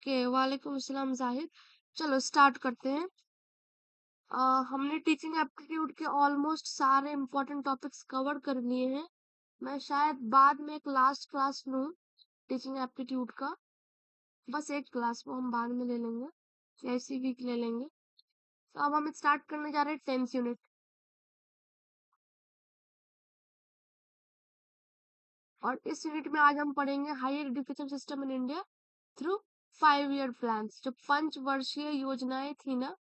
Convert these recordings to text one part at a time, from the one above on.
Okay, वालेकुम अस्सलाम जाहिद। चलो स्टार्ट करते हैं। हमने टीचिंग एप्टीट्यूड के ऑलमोस्ट सारे इम्पोर्टेंट टॉपिक्स कवर कर लिए हैं। मैं शायद बाद में एक लास्ट क्लास लूँ टीचिंग एप्टीट्यूड का। बस एक क्लास वो हम बाद में ले लेंगे या इसी वीक ले लेंगे। तो अब हम स्टार्ट करने जा रहे हैं 10th यूनिट। और इस यूनिट में आज हम पढ़ेंगे higher education system in India through 5 year plans. जो पंचवर्षीय योजनाएं थी ना,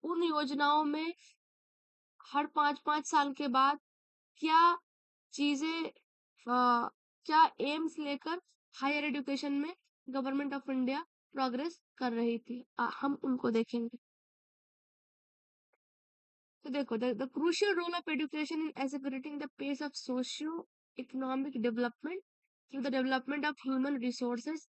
उन योजनाओं में हर 5-5 साल के बाद क्या चीजें क्या एम्स लेकर हायर एजुकेशन में गवर्नमेंट ऑफ इंडिया प्रोग्रेस कर रही थी, हम उनको देखेंगे। तो देखो, the crucial role of education in accelerating the pace of socio economic development through the development of human resources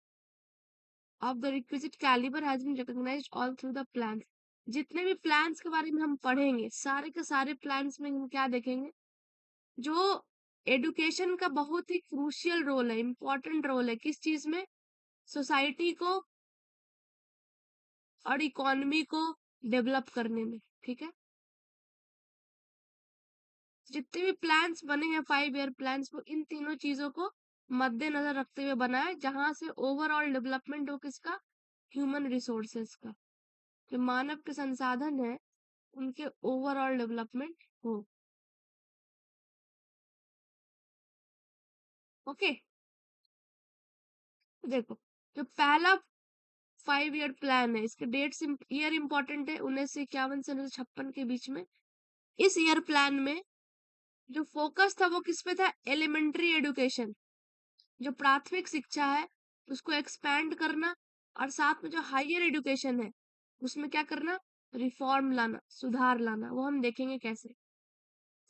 of the requisite calibre has been recognised all through the plan. जितने भी प्लान्स के बारे में हम पढ़ेंगे, सारे के सारे प्लान्स में हम क्या देखेंगे, जो एडुकेशन का बहुत ही क्रूशियल रोल है, इम्पोर्टेंट रोल है किस चीज में, सोसाइटी को और इकोनॉमी को डेवलप करने में। ठीक है, जितने भी प्लान्स बने हैं 5 ईयर प्लान्स, वो इन तीनों चीजों को मद्देनजर रखते हुए बना है, जहां से ओवरऑल डेवलपमेंट हो किसका, ह्यूमन रिसोर्सेस का, जो मानव के संसाधन है उनके ओवरऑल डेवलपमेंट हो। ओके, तो देखो, जो पहला 5 ईयर प्लान है, इसके डेट्स ईयर इंपॉर्टेंट है, 1951 से 1956 के बीच में। इस ईयर प्लान में जो फोकस था वो किस पे था, एलिमेंट्री एजुकेशन, जो प्राथमिक शिक्षा है उसको एक्सपैंड करना, और साथ में जो हायर एजुकेशन है उसमें क्या करना, रिफॉर्म लाना, सुधार लाना। वो हम देखेंगे कैसे।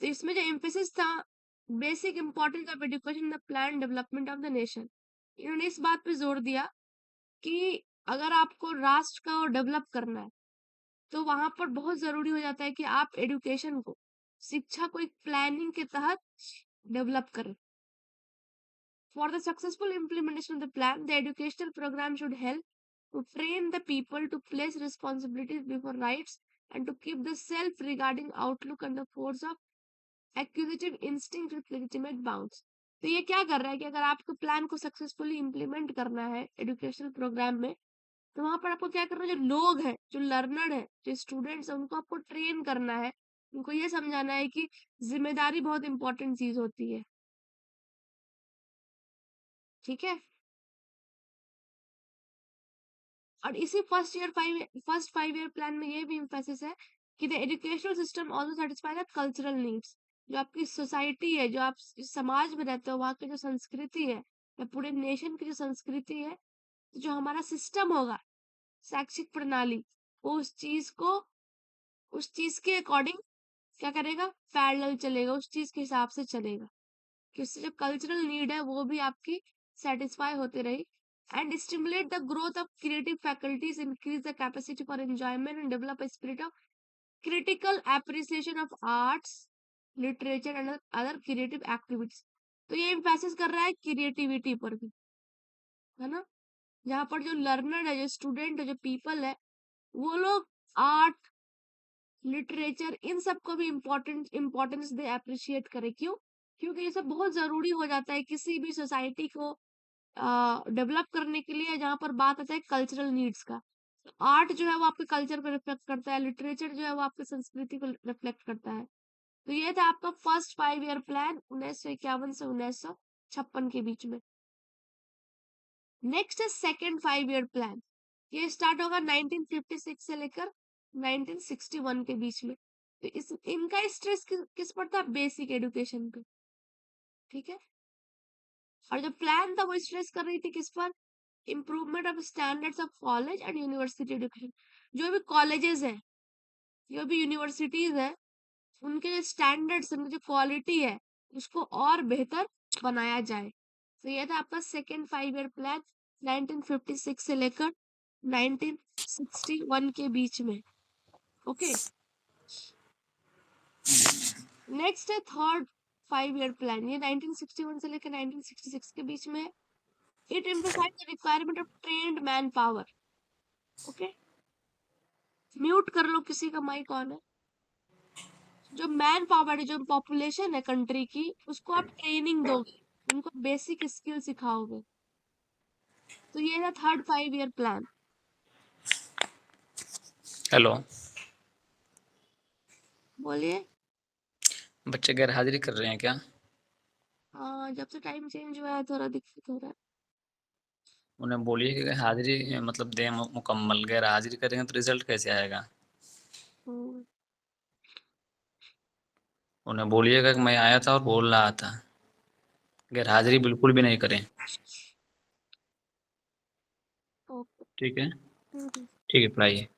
तो इसमें जो एम्फेसिस था, basic importance of education the plan development of the nation. इन्होंने इस बात पे जोर दिया कि अगर आपको राष्ट्र का डेवलप करना है तो वहां पर बहुत जरूरी हो जाता है कि आप एजुकेशन को, शिक्षा को एक प्लानिंग के तहत डेवलप करें। For the successful implementation of the plan, the educational programme should help to train the people to place responsibilities before rights and to keep the self-regarding outlook and the force of acquisitive instinct with legitimate bounds। तो ये क्या कर रहा है कि अगर आपको plan को सक्सेसफुली इम्प्लीमेंट करना है एजुकेशनल प्रोग्राम में, तो वहां पर आपको क्या करना है, जो लोग हैं, जो लर्नर है, जो स्टूडेंट्स है, उनको आपको ट्रेन करना है। उनको ये समझाना है कि जिम्मेदारी बहुत इंपॉर्टेंट चीज होती है। ठीक है, और इसी फर्स्ट 5 ईयर प्लान में ये भी इम्फेसिस है कि the educational system also satisfy the cultural needs. जो आपकी सोसाइटी है, जो आप समाज में रहते हो, वहाँ की जो संस्कृति है या पूरे नेशन की जो संस्कृति है, जो हमारा सिस्टम होगा, शैक्षिक प्रणाली, वो उस चीज के अकॉर्डिंग क्या करेगा, पैरेलल चलेगा, उस चीज के हिसाब से चलेगा कि उससे जो कल्चरल नीड है वो भी आपकी सेटिस्फाई होते रही। And stimulate the growth of creative faculties, increase the capacity for enjoyment and develop a spirit of critical appreciation of arts, literature and other creative activities। तो ये एम्फेसिस कर रहा है क्रिएटिविटी पर भी, है ना, जहाँ पर जो लर्नर है, जो स्टूडेंट है, जो पीपल है, वो लोग आर्ट, लिटरेचर, इन सबको भी इम्पोर्टेंस दे, अप्रिशिएट करे। क्यों? क्योंकि ये सब बहुत जरूरी हो जाता है किसी भी सोसाइटी को डेवलप करने के लिए, जहाँ पर बात आता है कल्चरल नीड्स का। आर्ट जो है वो आपके कल्चर को रिफ्लेक्ट करता है, लिटरेचर जो है वो आपकी संस्कृति को रिफ्लेक्ट करता है। तो ये था आपका फर्स्ट 5 ईयर प्लान 1951 से 1956 के बीच में। नेक्स्ट है सेकेंड 5 ईयर प्लान। ये स्टार्ट होगा 1956 से लेकर 1961 के बीच में। तो इनका स्ट्रेस किस पर था, बेसिक एजुकेशन पे। ठीक है, और जो प्लान था वो स्ट्रेस कर रही थी किस पर, improvement of standards of college and university education. जो भी कॉलेजेस है, जो भी यूनिवर्सिटीज है, उनके जो स्टैंडर्ड्स, उनकी जो क्वालिटी है, उसको और बेहतर बनाया जाए। तो ये था आपका सेकेंड 5 ईयर प्लान 1956 से लेकर 1961 के बीच में। ओके, नेक्स्ट है थर्ड 5 ईयर प्लान। ये 1961 से लेकर 1966 के बीच में। It emphasized the requirement of trained manpower. Okay, mute कर लो किसी का माइक ऑन है। जो मैन पावर है, जो पॉपुलेशन है कंट्री की, उसको आप ट्रेनिंग दोगे, उनको बेसिक स्किल सिखाओगे। तो ये है थर्ड 5 ईयर प्लान। हेलो, बोलिए। बच्चे गैर हाजिरी कर रहे हैं क्या? हाँ, जब से टाइम चेंज हुआ है थोड़ा दिक्कत हो रहा है। उन्हें बोलिए कि हाजिरी मतलब दें मुकम्मल, गैर हाजिरी करेंगे तो रिजल्ट कैसे आएगा? हम्म, उन्हें बोलिएगा कि मैं आया था और बोल रहा था, गैर हाजिरी बिल्कुल भी नहीं करें। ओके। ठीक है, हम्म, ठीक है, पढ़ाइए।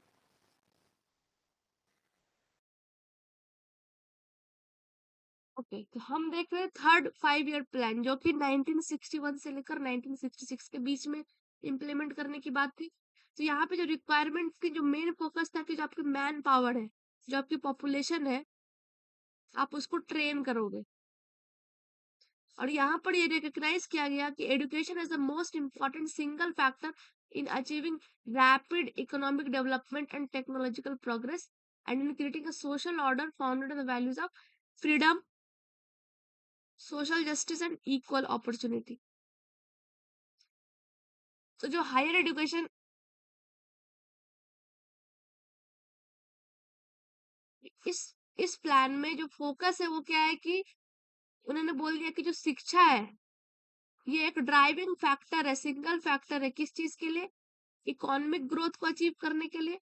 ओके, तो हम देख रहे हैं थर्ड 5 ईयर प्लान, जो कि 1961 से लेकर 1966 के बीच में इम्प्लीमेंट करने की बात थी। तो यहाँ पे जो रिक्वायरमेंट की जो मेन फोकस था कि जो आपकी मैन पावर है, जो आपकी पॉपुलेशन है, आप उसको ट्रेन करोगे। और यहाँ पर ये रिकॉग्नाइज किया गया कि education is the most important single factor in achieving rapid economic development and technological progress and in creating a social order founded on the values of freedom, social justice and equal opportunity. तो जो higher education, इस इस plan में जो focus है वो क्या है कि उन्होंने बोल दिया कि जो शिक्षा है, ये एक ड्राइविंग फैक्टर है, सिंगल फैक्टर है। किस चीज के लिए? इकोनॉमिक ग्रोथ को अचीव करने के लिए,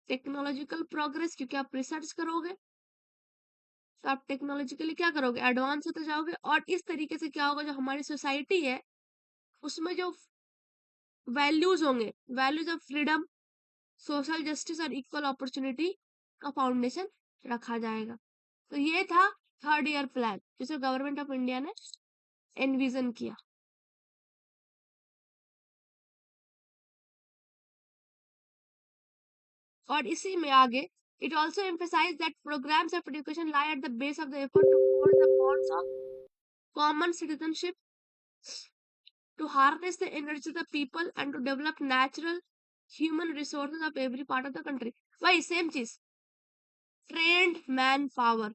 टेक्नोलॉजिकल प्रोग्रेस, क्योंकि आप रिसर्च करोगे तो आप टेक्नोलॉजिकली क्या करोगे, एडवांस होते जाओगे। और इस तरीके से क्या होगा, जो हमारी सोसाइटी है उसमें जो वैल्यूज होंगे, values of freedom, social justice और इक्वल अपॉर्चुनिटी का फाउंडेशन रखा जाएगा। तो ये था थर्ड ईयर प्लान, जिसे गवर्नमेंट ऑफ इंडिया ने एनविजन किया। और इसी में आगे, it also emphasise that programmes of education lie at the base of the effort to forge the bonds of common citizenship, to harness the energy of the people and to develop natural human resources of every part of the country. वही same चीज, trend man power.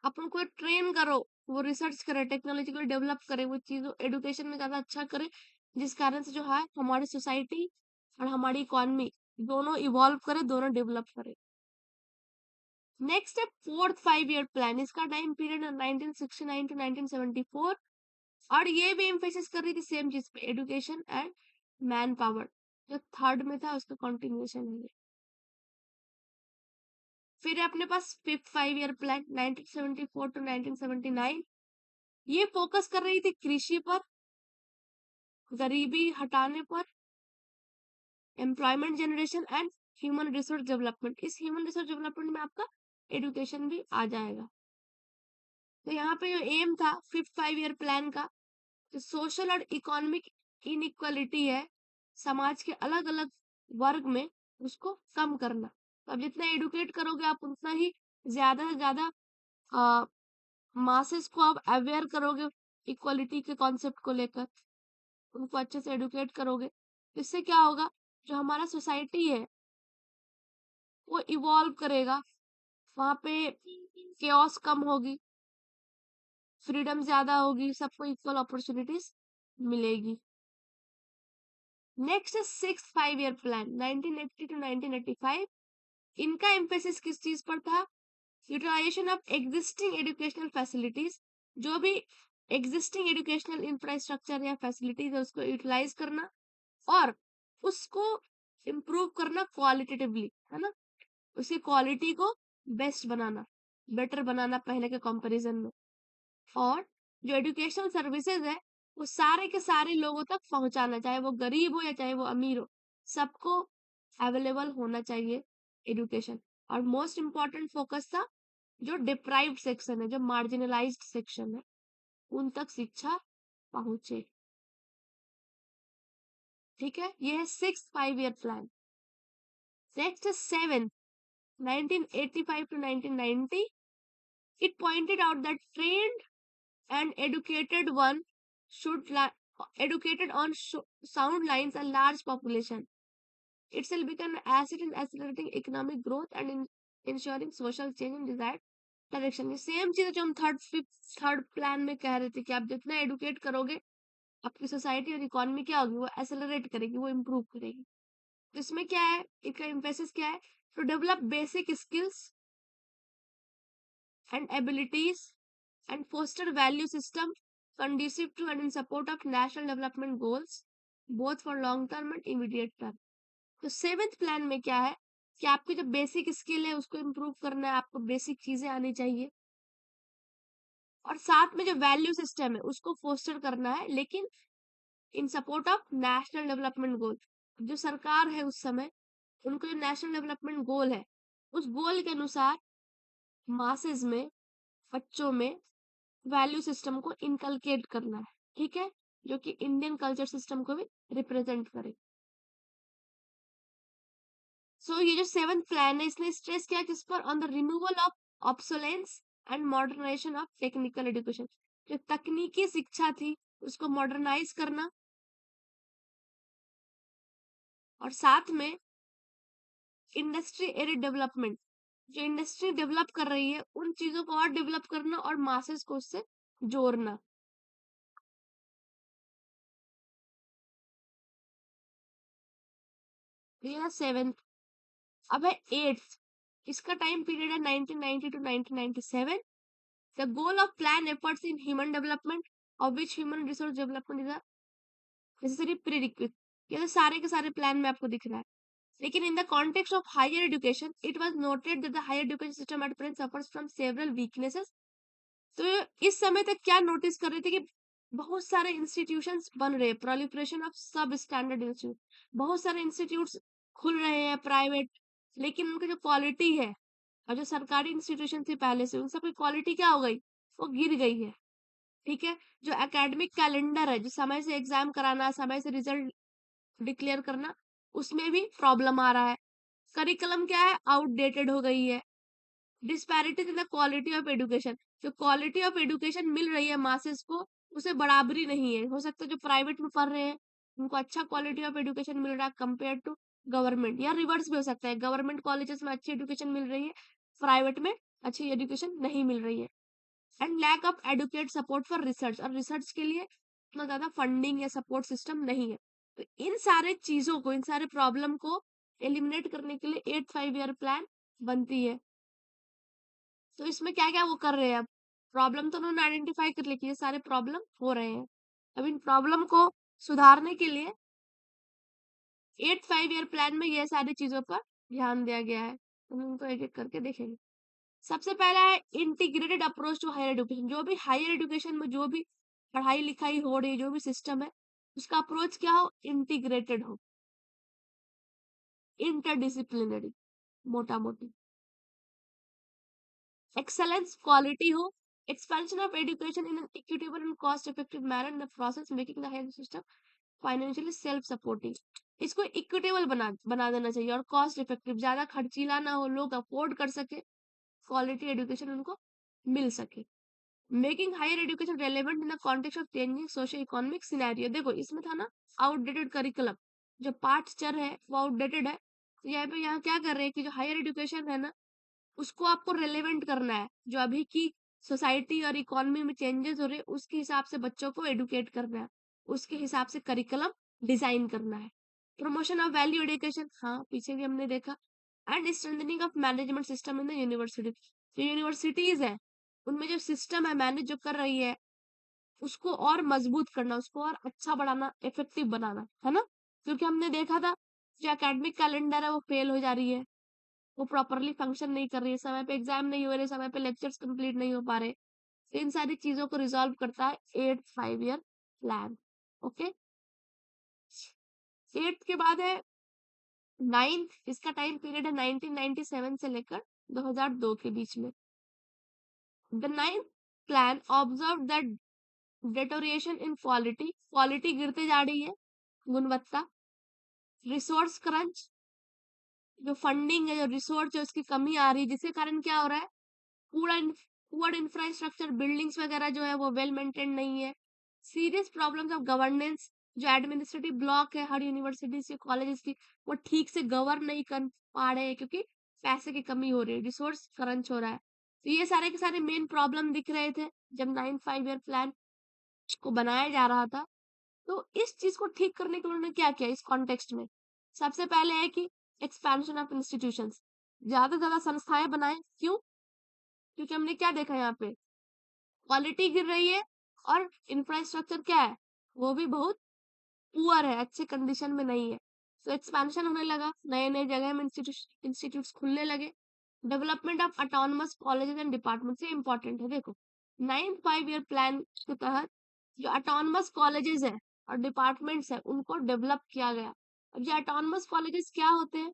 अपन को train करो, वो research करे, technological develop करे, वो चीजों education में ज्यादा अच्छा करे, जिस कारण से जो है हमारी सोसाइटी और हमारी इकोनॉमी दोनों इवॉल्व करे, दोनों डेवलप करे। नेक्स्ट है फोर्थ 5 ईयर प्लान। इसका टाइम पीरियड 1969 टू 1974, और ये भी एम्फेसिस कर रही थी सेम चीज पे, एजुकेशन एंड मैन पावर। जो थर्ड में था उसका कंटिन्यूएशन है ये। फिर है अपने पास फिफ्थ 5 ईयर प्लान 1974 टू 1979। ये फोकस कर रही थी कृषि पर, गरीबी हटाने पर, employment generation and human resource development. इस ह्यूमन रिसोर्स डेवलपमेंट में आपका एजुकेशन भी आ जाएगा। तो यहाँ पे जो एम था फिफ्थ 5 ईयर प्लान का, जो सोशल और इकोनॉमिक इनइक्वालिटी है, समाज के अलग अलग वर्ग में, उसको कम करना। तो अब जितना एडुकेट करोगे आप, उतना ही ज्यादा से ज्यादा मासेस को आप अवेयर करोगे इक्वालिटी के कॉन्सेप्ट को लेकर, उनको अच्छे से एडुकेट करोगे। इससे क्या होगा, जो हमारा सोसाइटी है वो इवॉल्व करेगा, वहां पे केओस कम होगी, फ्रीडम ज्यादा होगी, सबको इक्वल अपॉर्चुनिटीज मिलेगी। नेक्स्ट है सिक्स 5 ईयर प्लान 1980 टू 1985। इनका एम्फेसिस किस चीज पर था? Utilisation of existing educational facilities. जो भी एग्जिस्टिंग एजुकेशनल इंफ्रास्ट्रक्चर या फैसिलिटीज है उसको यूटिलाइज करना, और उसको इम्प्रूव करना क्वालिटेटिवली, है ना, उसकी क्वालिटी को बेस्ट बनाना, बेटर बनाना पहले के कंपैरिजन में। और जो एजुकेशनल सर्विसेज है वो सारे के सारे लोगों तक पहुंचाना, चाहे वो गरीब हो या चाहे वो अमीर हो, सबको अवेलेबल होना चाहिए एजुकेशन। और मोस्ट इम्पॉर्टेंट फोकस था जो डिप्राइव्ड सेक्शन है, जो मार्जिनलाइज्ड सेक्शन है, उन तक शिक्षा पहुंचे। ठीक है, ये है सिक्स 5 ईयर प्लान। नेक्स्ट है seven 1985 to 1990। It pointed out that trained and should educated on sound lines a large population. It will become an asset in accelerating economic growth and in ensuring social change in desired direction में। Same चीज जो हम third plan में कह रहे थे कि आप जितना एडुकेट करोगे आपकी सोसाइटी और इकोनॉमी क्या होगी, वो एक्सेलरेट करेगी, वो इम्प्रूव करेगी। तो इसमें क्या है, इसका एम्फेसिस क्या है, to develop basic skills and abilities and foster value system conducive to and in support of national development goals both for long term and immediate term। तो सेवेंथ प्लान में क्या है कि आपकी जो बेसिक स्किल है उसको इम्प्रूव करना है, आपको बेसिक चीजें आनी चाहिए, और साथ में जो वैल्यू सिस्टम है उसको फोस्टर करना है, लेकिन इन support of national development goal. जो सरकार है उस समय, उनको जो नेशनल डेवलपमेंट गोल है उस गोल के अनुसार मासेस में, बच्चों में वैल्यू सिस्टम को इनकलकेट करना है, ठीक है, जो कि इंडियन कल्चर सिस्टम को भी रिप्रेजेंट करे। सो ये जो सेवंथ प्लान है इसने स्ट्रेस किया किस पर, on the removal of obsolescence and modernisation of technical education. जो तकनीकी शिक्षा थी उसको मॉडर्नाइज करना, और साथ में इंडस्ट्री एडेड डेवलपमेंट, जो इंडस्ट्री डेवलप कर रही है उन चीजों को और डेवलप करना और मासेस को उससे जोड़ना। ये सेवेंथ। अब है एट्थ, इसका टाइम पीरियड है 1990 to 1997। The goal of plan efforts in human development of which human resource development is a necessary prerequisite. ये तो सारे के सारे प्लान में आपको दिख रहा है, लेकिन in the context of higher education it was noted that the higher education system at present suffers from several weaknesses. तो इस समय तक क्या नोटिस कर रहे थे कि बहुत सारे इंस्टीट्यूशंस बन रहे हैं, प्रोलिफरेशन ऑफ सब स्टैंडर्ड इंस्टीट्यूट, बहुत सारे इंस्टीट्यूट्स खुल रहे हैं प्राइवेट, लेकिन उनकी जो क्वालिटी है और जो सरकारी इंस्टीट्यूशन थी पहले से, उन सब की क्वालिटी क्या हो गई, वो गिर गई है, ठीक है। जो एकेडमिक कैलेंडर है, जो समय से एग्जाम कराना, समय से रिजल्ट डिक्लेयर करना, उसमें भी प्रॉब्लम आ रहा है। करिकुलम क्या है, आउटडेटेड हो गई है। Disparities in the quality of education, जो क्वालिटी ऑफ एजुकेशन मिल रही है मासेस को, उसे बराबरी नहीं है। हो सकता है जो प्राइवेट में पढ़ रहे हैं उनको अच्छा क्वालिटी ऑफ एजुकेशन मिल रहा है कंपेयर टू गवर्नमेंट, या रिवर्स भी हो सकता है, गवर्नमेंट कॉलेजेस में अच्छी एजुकेशन मिल रही है, प्राइवेट में अच्छी एजुकेशन नहीं मिल रही है। And lack of adequate support for research, और रिसर्च के लिए इतना ज्यादा फंडिंग या सपोर्ट सिस्टम नहीं है। तो इन सारे चीजों को, इन सारे प्रॉब्लम को एलिमिनेट करने के लिए 8 5 ईयर प्लान बनती है। तो इसमें क्या क्या वो कर रहे हैं, अब प्रॉब्लम तो उन्होंने आइडेंटिफाई कर ली कि ये सारे प्रॉब्लम हो रहे हैं। अब इन प्रॉब्लम को सुधारने के लिए 8 5 ईयर प्लान में ये सारी चीजों पर ध्यान दिया गया है। हम उनको एक एक करके देखेंगे। सबसे पहला है integrated approach to higher education. जो भी हायर एजुकेशन में जो भी पढ़ाई लिखाई हो रही है, जो भी सिस्टम है, उसका अप्रोच क्या हो, इंटीग्रेटेड हो, इंटरडिसिप्लिनरी, मोटा मोटी एक्सेलेंस, क्वालिटी हो, expansion of education in an equitable and cost effective manner in the process making the health system financially self supporting। इसको इक्विटेबल बना देना चाहिए और कॉस्ट इफेक्टिव, ज्यादा खर्चीला ना हो, लोग अफोर्ड कर सके, क्वालिटी एजुकेशन उनको मिल सके। Making higher education relevant in the context of changing socio economic scenario. देखो इसमें था ना आउटडेटेड करिकुलम, जो पाठ्यचर्या है वो आउटडेटेड है। तो यहाँ क्या कर रहे हैं कि जो हायर एजुकेशन है ना उसको आपको रेलेवेंट करना है, जो अभी की सोसाइटी और इकोनॉमी में चेंजेस हो रहे हैं उसके हिसाब से बच्चों को एडुकेट करना है, उसके हिसाब से करिकुलम डिजाइन करना है। प्रमोशन ऑफ वैल्यू एजुकेशन, हाँ पीछे भी हमने देखा। And strengthening of management system in the university. जो यूनिवर्सिटीज है उनमें जो सिस्टम है मैनेज जो कर रही है उसको और मजबूत करना, उसको और अच्छा बढ़ाना, इफेक्टिव बनाना, है ना। क्योंकि हमने देखा था जो एकेडमिक कैलेंडर है वो फेल हो जा रही है, वो प्रॉपरली फंक्शन नहीं कर रही है, समय पे एग्जाम नहीं हो रहे, समय पे लेक्चर्स कंप्लीट नहीं हो पा रहे। तो इन सारी चीजों को रिजॉल्व करता है 8 5 ईयर प्लान। ओके, एट्थ के बाद है नाइन्थ। इसका टाइम पीरियड है 1997 से लेकर 2002 के बीच में। The ninth plan observe that deterioration in quality, quality गिरते जा रही है, गुणवत्ता। रिसोर्स क्रंच, जो फंडिंग है, जो रिसोर्स है उसकी कमी आ रही है, जिसके कारण क्या हो रहा है, पूरा पुअर इंफ्रास्ट्रक्चर, बिल्डिंग्स वगैरह जो है वो वेल मेंटेन नहीं है, सीरियस प्रॉब्लम्स ऑफ गवर्नेंस, जो एडमिनिस्ट्रेटिव ब्लॉक है हर यूनिवर्सिटीज के कॉलेजेस की, वो ठीक से गवर्न नहीं कर पा रहे हैं क्योंकि पैसे की कमी हो रही है, रिसोर्स क्रंच हो रहा है। तो ये सारे के सारे मेन प्रॉब्लम दिख रहे थे जब 9 5 ईयर प्लान को बनाया जा रहा था। तो इस चीज को ठीक करने के लिए उन्होंने क्या किया इस कॉन्टेक्स्ट में? सबसे पहले है कि एक्सपेंशन ऑफ इंस्टीट्यूशंस, ज्यादा से ज्यादा संस्थाएं बनाए। क्यों? क्योंकि हमने क्या देखा यहाँ पे, क्वालिटी गिर रही है और इंफ्रास्ट्रक्चर क्या है, वो भी बहुत पुअर है, अच्छे कंडीशन में नहीं है। तो एक्सपेंशन होने लगा, नए नए जगह में इंस्टीट्यूट्स खुलने लगे। Development of autonomous colleges and department से इंपॉर्टेंट है, देखो 9 5 ईयर प्लान के तहत जो ऑटोनमस कॉलेजेस है और डिपार्टमेंट्स है उनको डेवलप किया गया। अब ये ऑटोनमस कॉलेजेस क्या होते हैं?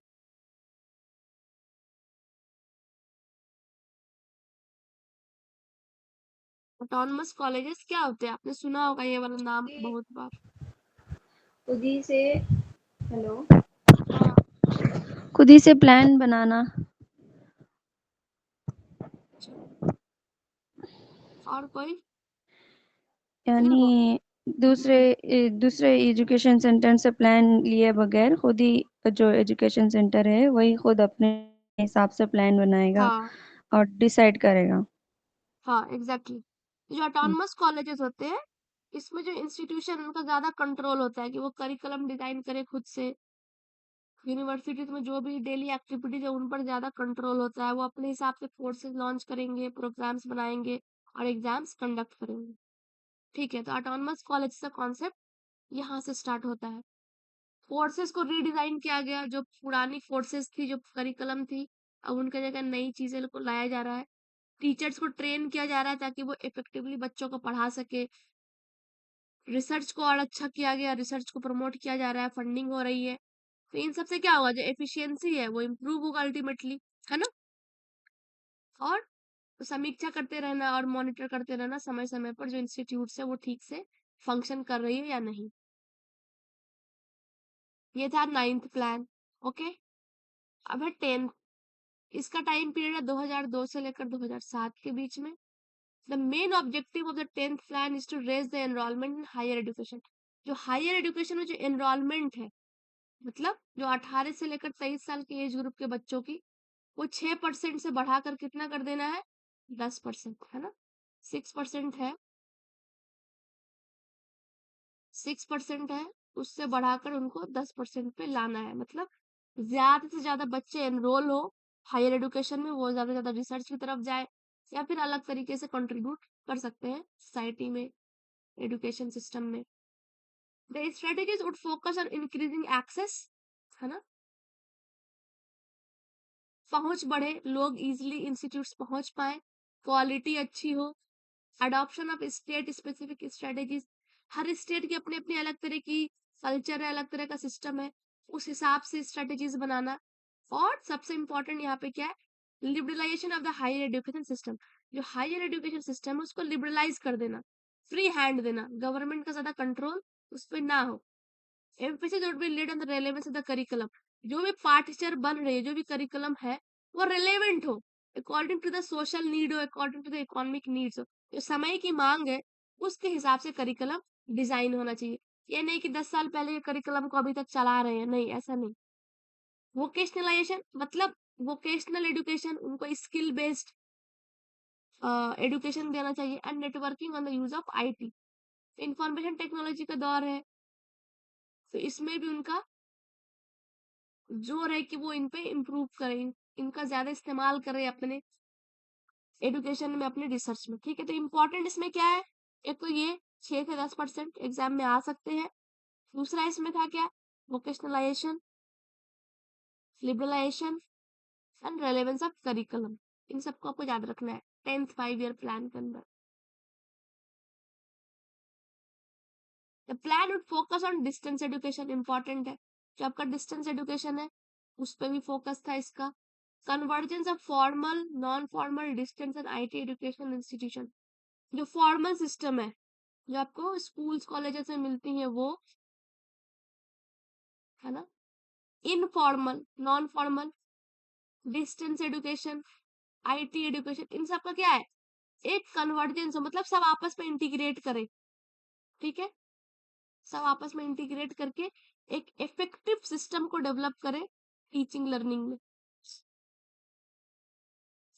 ऑटोनमस कॉलेजेस क्या होते हैं? आपने सुना होगा ये वाला नाम बहुत बार। खुद ही से हेलो हाँ। खुद ही से प्लान बनाना। अच्छा, और कोई? देखो, यानी दूसरे एजुकेशन सेंटर से प्लान लिए बगैर खुद ही जो एजुकेशन सेंटर है वही खुद अपने हिसाब से प्लान बनाएगा हाँ और डिसाइड करेगा। हाँ एग्जैक्टली। जो ऑटोनमस कॉलेजेस होते हैं इसमें जो इंस्टीट्यूशन उनका ज्यादा कंट्रोल होता है कि वो करिकुलम डिजाइन करे खुद से। यूनिवर्सिटीज में जो भी डेली एक्टिविटीज है उन पर ज्यादा कंट्रोल होता है, वो अपने हिसाब से कोर्सेज लॉन्च करेंगे, प्रोग्राम्स बनाएंगे और एग्जाम्स कंडक्ट करेंगे। ठीक है, तो ऑटोनमस कॉलेज का कॉन्सेप्ट यहाँ से स्टार्ट होता है। कोर्सेज को रीडिजाइन किया गया, जो पुरानी कोर्सेज थी, जो करिकुलम थी, अब उनकी जगह नई चीजें को लाया जा रहा है। टीचर्स को ट्रेन किया जा रहा है ताकि वो इफेक्टिवली बच्चों को पढ़ा सके। रिसर्च को और अच्छा किया गया, रिसर्च को प्रमोट किया जा रहा है, फंडिंग हो रही है। तो इन सबसे क्या होगा, जो एफिशिएंसी है वो इम्प्रूव होगा अल्टीमेटली, है ना? और समीक्षा करते रहना और मॉनिटर करते रहना समय समय पर जो इंस्टीट्यूट है वो ठीक से फंक्शन कर रही है या नहीं। ये था 9th प्लान। ओके, अब है 10th। इसका टाइम पीरियड है 2002 से लेकर 2007 के बीच में। The main objective of the 10th plan is to raise the enrolment in higher education. जो हायर एजुकेशन में जो एनरोलमेंट है, मतलब जो 18 से लेकर 23 साल के एज ग्रुप के बच्चों की, वो 6% से बढ़ाकर कितना कर देना है? 10%, है ना? 6% है, 6% है, उससे बढ़ाकर उनको 10% पे लाना है। मतलब ज्यादा से ज्यादा बच्चे एनरोल हो हायर एजुकेशन में, वो ज्यादा से ज्यादा रिसर्च की तरफ जाए या फिर अलग तरीके से कंट्रीब्यूट कर सकते हैं सोसाइटी में, एजुकेशन सिस्टम में। The strategies would focus on increasing access, है ना? पहुंच बढ़े, लोग इजीली इंस्टीट्यूट्स पहुंच पाए, क्वालिटी अच्छी हो, adoption of state specific strategies. Her state की अपनी अपनी अलग तरह की कल्चर है, अलग तरह का सिस्टम है, उस हिसाब से स्ट्रेटेजीज बनाना। और सबसे इंपॉर्टेंट यहाँ पे क्या है, liberalisation of the higher education system. जो हायर एजुकेशन सिस्टम है उसको लिबरलाइज कर देना, फ्री हैंड देना, गवर्नमेंट का ज्यादा कंट्रोल उस पर ना हो। emphasis would be laid on the relevance of the curriculum। जो भी पाठ्यचर्या बन रही है, जो भी करिकुलम है, वो रिलेवेंट हो, according to the social need हो, according to the economic needs हो, जो समय की मांग है उसके हिसाब से करिकुलम डिजाइन होना चाहिए। ये नहीं कि 10 साल पहले के करिकुलम को अभी तक चला रहे हैं, नहीं, ऐसा नहीं। वोकेशनलाइजेशन मतलब वोकेशनल एजुकेशन, उनको स्किल बेस्ड एजुकेशन देना चाहिए। And networking on the use of IT, information technology का दौर है, तो इसमें भी उनका जोर है कि वो इन पे इम्प्रूव करें, इनका ज्यादा इस्तेमाल करें अपने एजुकेशन में, अपने रिसर्च में। ठीक है, तो इम्पोर्टेंट इसमें क्या है? एक तो ये 6 से 10% एग्जाम में आ सकते हैं। दूसरा इसमें था क्या, vocationalisation, liberalisation and relevance of curriculum. इन सबको आपको याद रखना है 10th 5 ईयर प्लान के अंदर। The plan would focus on distance education, important है। जो आपका डिस्टेंस एजुकेशन है उस पर भी फोकस था इसका। Convergence of formal, non formal, distance and IT education institution. जो फॉर्मल सिस्टम है, जो आपको स्कूल्स कॉलेजेस में मिलती है वो, है ना? Informal, non formal, distance education, IT education, इन सब का क्या है? एक कन्वर्जेंस हो, मतलब सब आपस में इंटीग्रेट करे, ठीक है, सब आपस में इंटीग्रेट करके एक इफेक्टिव सिस्टम को डेवलप करे टीचिंग लर्निंग में।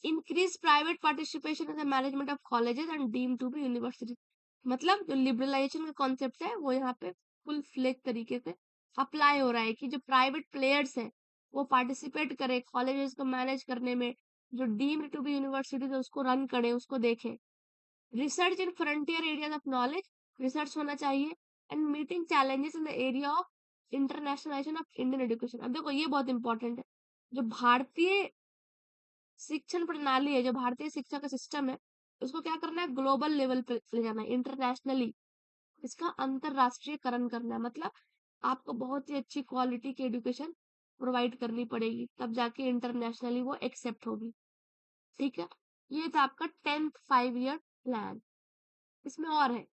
Increase private participation in the management of colleges and deem to be university, मतलब जो लिबरलाइजेशन का कॉन्सेप्ट है वो यहाँ पे फुल फ्लेज तरीके से अप्लाई हो रहा है कि जो प्राइवेट प्लेयर्स हैं वो पार्टिसिपेट करे कॉलेजेस को मैनेज करने में, जो डीम्ड टू बी यूनिवर्सिटीज है उसको रन करे, उसको देखे। Research in frontier areas of knowledge, research होना चाहिए, and meeting challenges in the area of internationalisation of Indian education. अब देखो ये बहुत इंपॉर्टेंट है, जो भारतीय शिक्षण प्रणाली है, जो भारतीय शिक्षा का सिस्टम है, उसको क्या करना है, ग्लोबल लेवल पे ले जाना है, इंटरनेशनली इसका अंतरराष्ट्रीयकरण करना है। मतलब आपको बहुत ही अच्छी क्वालिटी की एजुकेशन प्रोवाइड करनी पड़ेगी, तब जाके इंटरनेशनली वो एक्सेप्ट होगी, ठीक है। ये था आपका 10th 5 year प्लान। इसमें और है,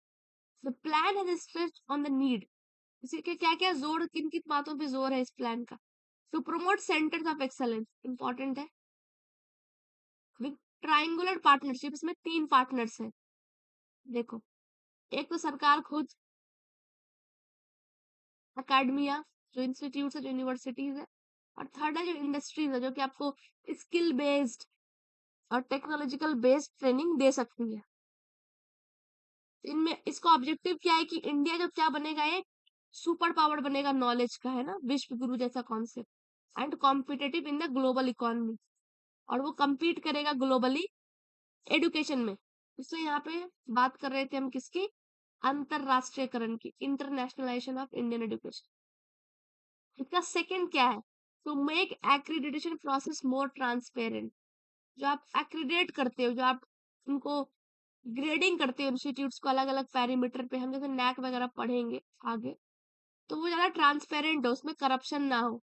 the plan has stressed on the need, इसी के क्या क्या जोर, किन किन बातों पे जोर है इस प्लान का, to promote centres of excellence, important है, विद ट्राइंगुलर पार्टनरशिप, इसमें 3 पार्टनर्स हैं, देखो, एक तो सरकार खुद, अकेडमिया जो इंस्टीट्यूट है, जो यूनिवर्सिटीज है, और थर्ड है जो इंडस्ट्रीज है, जो कि आपको स्किल बेस्ड और टेक्नोलॉजिकल बेस्ड ट्रेनिंग दे सकती है। इनमें इसका ऑब्जेक्टिव क्या है कि इंडिया जो क्या बनेगा, एक सुपर पावर बनेगा नॉलेज का, है ना, विश्व गुरु जैसा concept, and competitive in the global economy, और वो compete करेगा ग्लोबली एडुकेशन में। इसलिए यहाँ पे बात कर रहे थे हम किसकी, अंतरराष्ट्रीयकरण की, इंटरनेशनलाइजेशन ऑफ इंडियन एजुकेशन। इसका सेकंड क्या है, to make accreditation process more transparent, जो आप एक्रीडेट करते हो, जो आप उनको ग्रेडिंग करते हो इंस्टीट्यूट्स को अलग अलग पैरामीटर पे, हम जैसे नैक वगैरह पढ़ेंगे आगे, तो वो ज्यादा ट्रांसपेरेंट हो, उसमें करप्शन ना हो,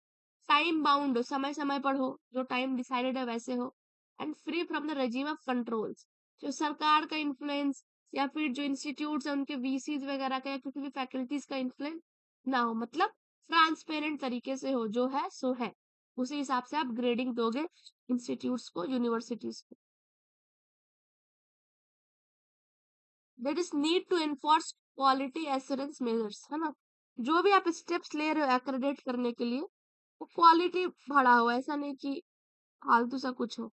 टाइम बाउंड हो, समय समय पर हो, जो टाइम डिसाइडेड है वैसे हो, and free from the regime of controls, जो सरकार का इन्फ्लुएंस या फिर जो इंस्टीट्यूट्स है उनके वीसीज वगैरह का या किसी भी फैकल्टीज का इन्फ्लुएंस ना हो, मतलब ट्रांसपेरेंट तरीके से हो, जो है सो है, उसी हिसाब से आप ग्रेडिंग दोगे इंस्टीट्यूट्स को, यूनिवर्सिटीज को। There is need to enforce quality assurance measures, है ना, जो भी आप स्टेप्स ले रहे हो एक्रेडिट करने के लिए, वो क्वालिटी बढ़ा हो, ऐसा नहीं कि फालतू सा कुछ हो।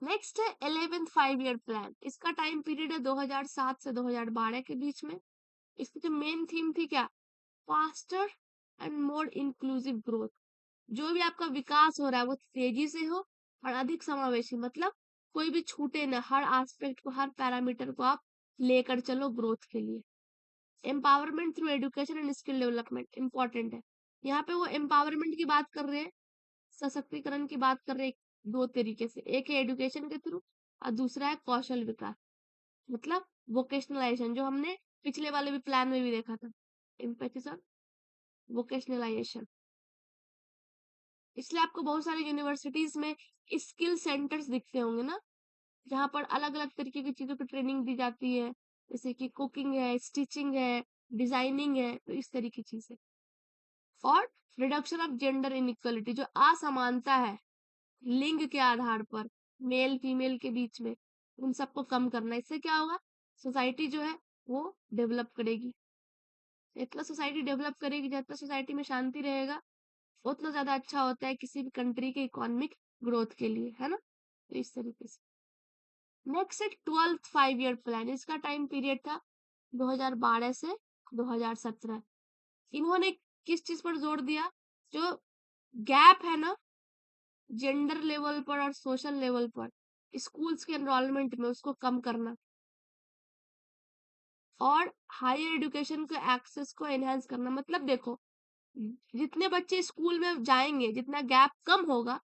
नेक्स्ट है 11th 5 year प्लान, इसका टाइम पीरियड है 2007 से 2012 के बीच में। इसकी जो मेन थीम थी क्या, faster and more inclusive growth, जो भी आपका विकास हो रहा है वो तेजी से हो और अधिक समावेशी, मतलब कोई भी छूटे ना, हर एस्पेक्ट को, हर पैरामीटर को आप लेकर चलो ग्रोथ के लिए। Empowerment through education and skill development, important है, यहाँ पे वो एम्पावरमेंट की बात कर रहे हैं, सशक्तिकरण की बात कर रहे हैं, दो तरीके से, एक है एजुकेशन के थ्रू और दूसरा है कौशल विकास, मतलब वोकेशनलाइजेशन, जो हमने पिछले वाले भी प्लान में भी देखा था, एम्फेसिस ऑन वोकेशनलाइजेशन। इसलिए आपको बहुत सारी यूनिवर्सिटीज में स्किल सेंटर्स दिखते होंगे ना, जहाँ पर अलग अलग तरीके की चीजों की ट्रेनिंग दी जाती है, जैसे कि कुकिंग है, स्टिचिंग है, डिजाइनिंग है, तो इस तरह की चीजें। और रिडक्शन ऑफ जेंडर इनइक्वालिटी, जो असमानता है लिंग के आधार पर, मेल फीमेल के बीच में, उन सबको कम करना, इससे क्या होगा, सोसाइटी जो है वो डेवलप करेगी। जितना सोसाइटी डेवलप करेगी, जितना सोसाइटी में शांति रहेगा, उतना ज्यादा अच्छा होता है किसी भी कंट्री के इकोनॉमिक ग्रोथ के लिए, है ना, तो इस तरीके से। नेक्स्ट है 12th 5 year प्लान, इसका टाइम पीरियड था 2012 से 2017। इन्होंने किस चीज पर जोर दिया, जो गैप है ना जेंडर लेवल पर और सोशल लेवल पर स्कूल्स के एनरोलमेंट में, उसको कम करना, और हायर एजुकेशन के एक्सेस को एनहांस करना। मतलब देखो, जितने बच्चे स्कूल में जाएंगे, जितना गैप कम होगा,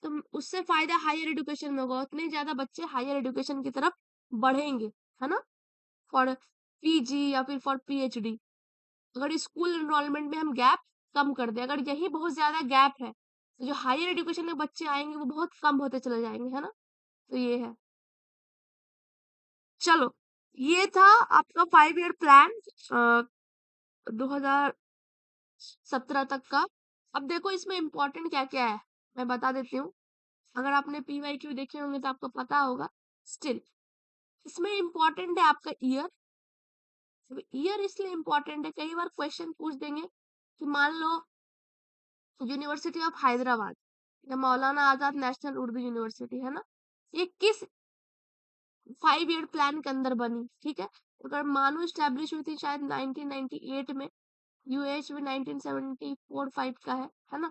तो उससे फायदा हायर एजुकेशन में होगा, उतने ज्यादा बच्चे हायर एजुकेशन की तरफ बढ़ेंगे, है ना, फॉर पीजी या फिर फॉर पीएचडी। अगर स्कूल एनरोलमेंट में हम गैप कम कर दें, अगर यही बहुत ज्यादा गैप है, तो जो हायर एजुकेशन में बच्चे आएंगे वो बहुत कम होते चले जाएंगे, है ना, तो ये है। चलो, ये था आपका 5 year प्लान 2017 तक का। अब देखो इसमें इम्पोर्टेंट क्या क्या है, मैं बता देती हूँ। अगर आपने PYQ देखे होंगे तो आपको पता होगा। स्टिल इसमें इम्पोर्टेंट है आपका ईयर। ईयर इसलिए इम्पोर्टेंट है, कई बार क्वेश्चन पूछ देंगे कि मान लो यूनिवर्सिटी ऑफ हैदराबाद या मौलाना आजाद नेशनल उर्दू यूनिवर्सिटी है ना, ये किस 5 ईयर प्लान के अंदर बनी, ठीक है। अगर मानो स्टैब्लिश हुई थी शायद 1998 में, यूएच में 1974-5 का है ना।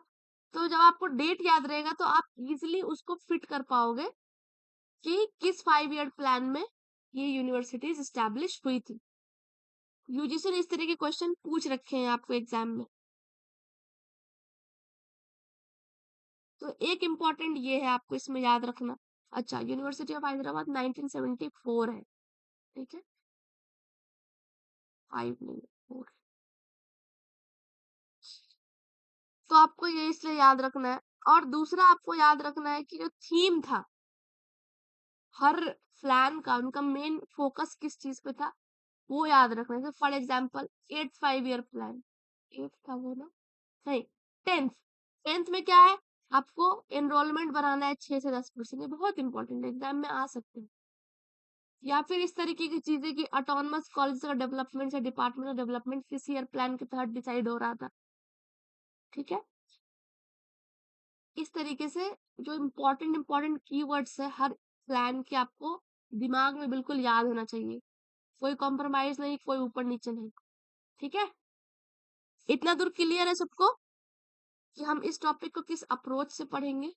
तो जब आपको डेट याद रहेगा तो आप इजिली उसको फिट कर पाओगे कि किस 5 ईयर प्लान में ये यूनिवर्सिटीज स्टैब्लिश हुई थी। यूजीसी ने इस तरह के क्वेश्चन पूछ रखे हैं आपको एग्जाम में। तो एक इम्पोर्टेंट ये है आपको इसमें याद रखना। अच्छा, यूनिवर्सिटी ऑफ हैदराबाद 1974 है, ठीक है, 5 नहीं 4। तो आपको ये इसलिए याद रखना है। और दूसरा आपको याद रखना है कि जो थीम था हर प्लान का, उनका मेन फोकस किस चीज पे था वो याद रखना है। For example 8th 5 year plan, 8th था वो ना, नहीं 10th। 10th में क्या है, आपको एनरोलमेंट बढ़ाना है 6 से 10%। ये बहुत इंपॉर्टेंट एग्जाम में आ सकते हैं। या फिर इस तरीके की चीजें कि ऑटोनमस कॉलेज का डेवलपमेंट या डिपार्टमेंट ऑफ डेवलपमेंट किस ईयर प्लान के तहत डिसाइड हो रहा था, ठीक है। इस तरीके से जो इम्पोर्टेंट कीवर्ड्स है हर प्लान के आपको दिमाग में बिल्कुल याद होना चाहिए। कोई कॉम्प्रोमाइज नहीं, कोई ऊपर नीचे नहीं, ठीक है। इतना दूर क्लियर है सबको कि हम इस टॉपिक को किस अप्रोच से पढ़ेंगे।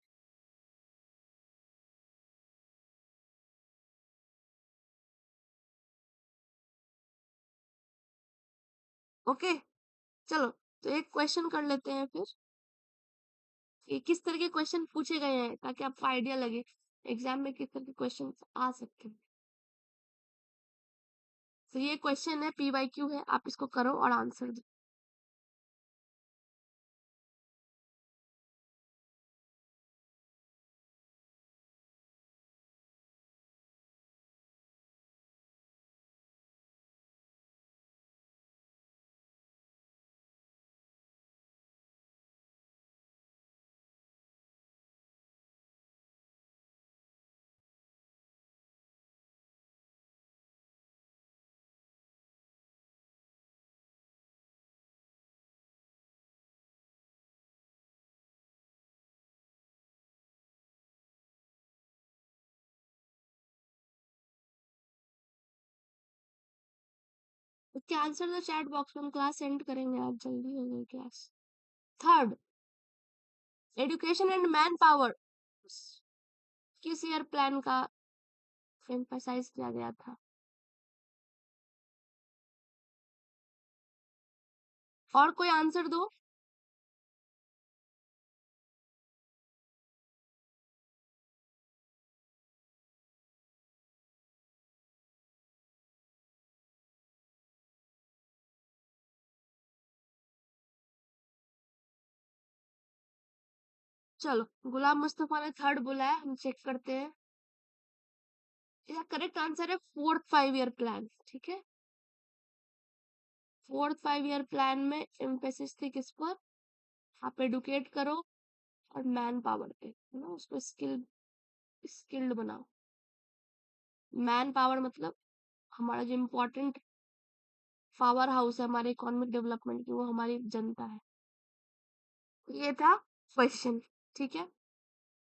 ओके, चलो तो एक क्वेश्चन कर लेते हैं फिर कि किस तरह के क्वेश्चन पूछे गए हैं, ताकि आपको आइडिया लगे एग्जाम में किस तरह के क्वेश्चन आ सकते हैं। तो ये क्वेश्चन है, PYQ है, आप इसको करो और आंसर दो। इसके आंसर तो चैट बॉक्स में हम क्लास सेंड करेंगे, आप जल्दी हो गई class. Third, education and man power किस ईयर प्लान का एम्फसाइज किया गया था। और कोई आंसर दो। चलो, गुलाम मुस्तफा ने थर्ड बोला है, हम चेक करते हैं। इसका करेक्ट आंसर है 4th 5 ईयर प्लान, ठीक है। 4th 5 ईयर प्लान में एम्फेसिस थी किस पर, आप एडुकेट करो और मैन पावर पे, है ना, उसको स्किल्ड बनाओ। मैन पावर मतलब हमारा जो इम्पोर्टेंट पावर हाउस है हमारे इकोनॉमिक डेवलपमेंट की, वो हमारी जनता है। ये था क्वेश्चन, ठीक है।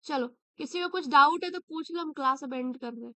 चलो, किसी को कुछ डाउट है तो पूछ लो, हम क्लास अब एंड कर रहे हैं।